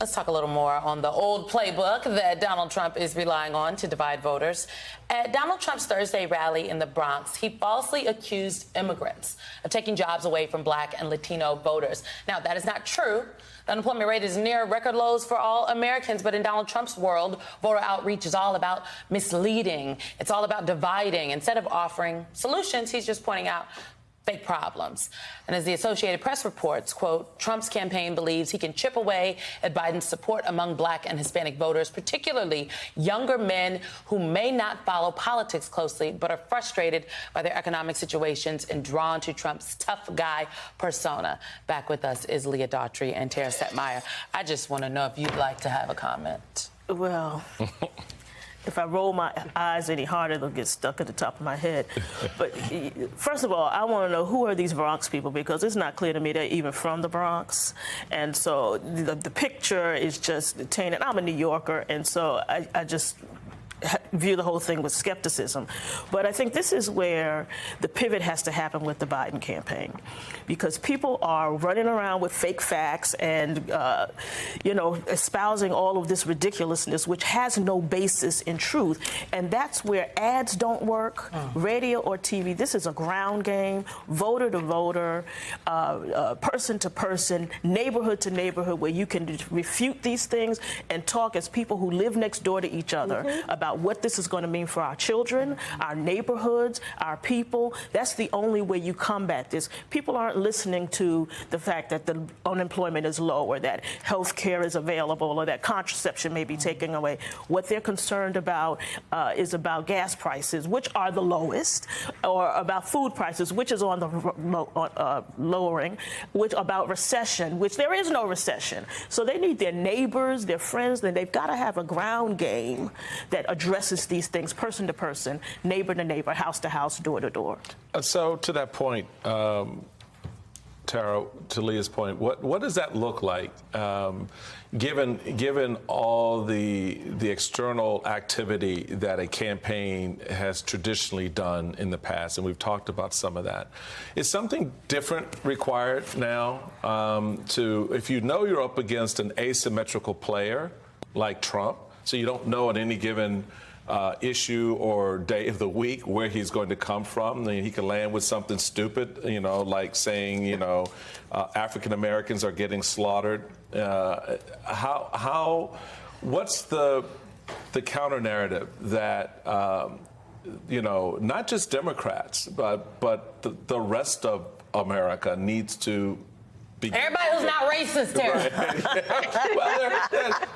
Let's talk a little more on the old playbook that Donald Trump is relying on to divide voters. At Donald Trump's Thursday rally in the Bronx, he falsely accused immigrants of taking jobs away from Black and Latino voters. Now, that is not true. The unemployment rate is near record lows for all Americans, but in Donald Trump's world, voter outreach is all about misleading. It's all about dividing. Instead of offering solutions, he's just pointing out fake problems. And as the Associated Press reports, quote, Trump's campaign believes he can chip away at Biden's support among Black and Hispanic voters, particularly younger men who may not follow politics closely but are frustrated by their economic situations and drawn to Trump's tough guy persona. Back with us is Leah Daughtry and Tara Setmeyer. I just want to know if you'd like to have a comment. Well, if I roll my eyes any harder, they'll get stuck at the top of my head. But first of all, I want to know, who are these Bronx people? Because it's not clear to me they're even from the Bronx. And so the picture is just tainted. I'm a New Yorker, and so I just view the whole thing with skepticism. But I think this is where the pivot has to happen with the Biden campaign, because people are running around with fake facts and, espousing all of this ridiculousness, which has no basis in truth. And that's where ads don't work, radio or TV. This is a ground game, voter to voter, person to person, neighborhood to neighborhood, where you can refute these things and talk as people who live next door to each other about what this is going to mean for our children, our neighborhoods, our people. That's the only way you combat this. People aren't listening to the fact that the unemployment is low, or that health care is available, or that contraception may be taken away. What they're concerned about is about gas prices, which are the lowest, or about food prices, which is on the lowering, which about recession, which there is no recession. So they need their neighbors, their friends, and they've got to have a ground game that addresses these things person to person, neighbor to neighbor, house to house, door to door. So to that point, Tara, to Leah's point, what does that look like, given all the external activity that a campaign has traditionally done in the past, and we've talked about some of that? Is something different required now, if you know you're up against an asymmetrical player like Trump, so you don't know at any given issue or day of the week where he's going to come from? I mean, he can land with something stupid, like saying, African Americans are getting slaughtered. What's the counter narrative that, not just Democrats, but the rest of America needs to be? Everybody who's not racist, Tara. Right. Well,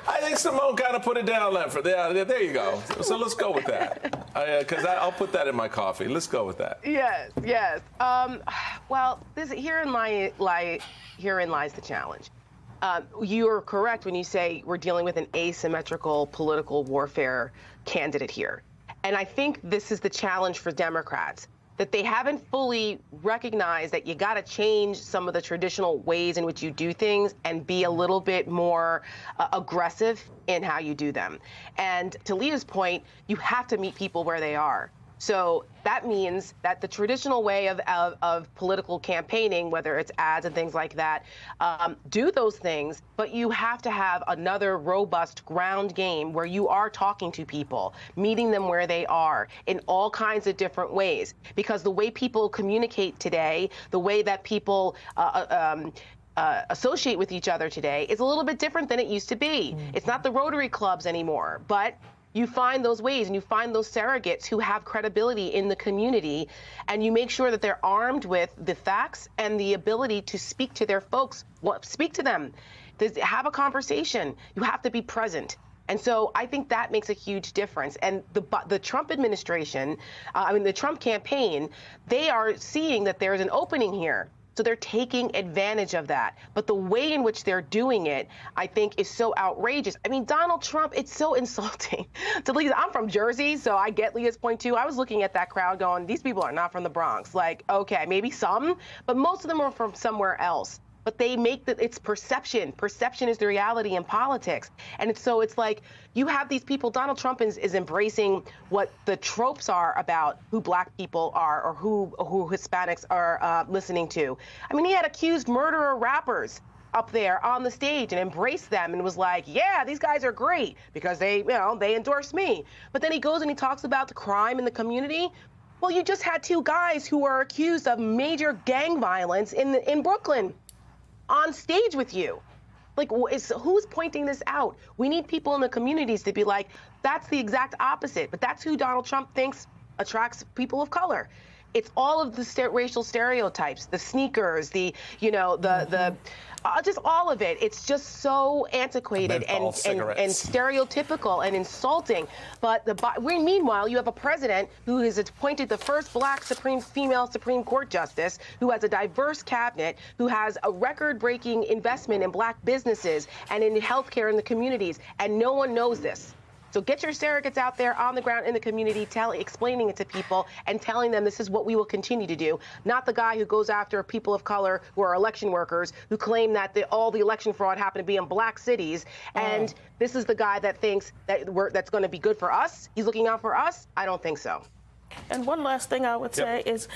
I think Simone kind of put it down, Lanford. There you go. So let's go with that. Because I'll put that in my coffee. Let's go with that. Yes. Well, herein lies the challenge. You are correct when you say we're dealing with an asymmetrical political warfare candidate here. And I think this is the challenge for Democrats, that they haven't fully recognized that you got to change some of the traditional ways in which you do things and be a little bit more aggressive in how you do them. And to Leah's point, you have to meet people where they are. So that means that the traditional way of political campaigning, whether it's ads and things like that, do those things, but you have to have another robust ground game where you are talking to people, meeting them where they are in all kinds of different ways. Because the way people communicate today, the way that people associate with each other today is a little bit different than it used to be. It's not the Rotary clubs anymore, but you find those ways and you find those surrogates who have credibility in the community, and you make sure that they're armed with the facts and the ability to speak to their folks, speak to them, have a conversation. You have to be present. And so I think that makes a huge difference. And the Trump administration, the Trump campaign, they are seeing that there's an opening here. So they're taking advantage of that. But the way in which they're doing it, I think, is so outrageous. I mean, Donald Trump, it's so insulting. To Leah, I'm from Jersey, so I get Leah's point, too. I was looking at that crowd going, these people are not from the Bronx. Like, okay, maybe some, but most of them are from somewhere else. But they make it's perception. Perception is the reality in politics. And it's like you have these people. Donald Trump is embracing what the tropes are about who Black people are or who Hispanics are listening to. I mean, he had accused murderer rappers up there on the stage and embraced them and was like, yeah, these guys are great because they endorse me. But then he goes and he talks about the crime in the community. Well, you just had 2 guys who are accused of major gang violence in Brooklyn on stage with you. Like, who's pointing this out? We need people in the communities to be like, that's the exact opposite. But that's who Donald Trump thinks attracts people of color. It's all of the racial stereotypes, the sneakers, just all of it. It's just so antiquated and stereotypical and insulting. But meanwhile, you have a president who has appointed the first black female Supreme Court justice, who has a diverse cabinet, who has a record-breaking investment in black businesses and in healthcare in the communities, and no one knows this. So get your surrogates out there on the ground in the community, explaining it to people and telling them this is what we will continue to do, not the guy who goes after people of color who are election workers who claim that all the election fraud happened to be in black cities. And this is the guy that thinks that that's going to be good for us. He's looking out for us. I don't think so. And one last thing I would say is,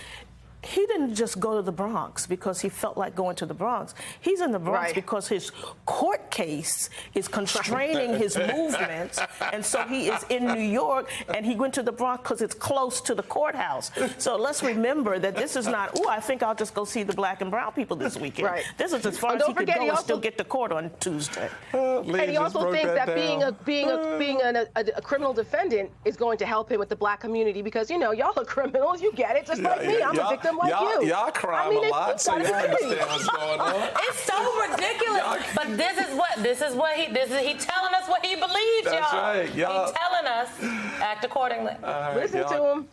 he didn't just go to the Bronx because he felt like going to the Bronx. He's in the Bronx because his court case is constraining his movements, and so he is in New York, and he went to the Bronx because it's close to the courthouse. So let's remember that this is not, I think I'll just go see the black and brown people this weekend. This is as far as he could go and still get to court on Tuesday. And he also thinks that being a criminal defendant is going to help him with the black community because, y'all are criminals. You get it, just like me. I'm a victim like you. Y'all crime a lot, so you understand what's going on. It's so ridiculous. But this is what he telling us what he believes, That's y'all. right. He's telling us, act accordingly. Listen to him.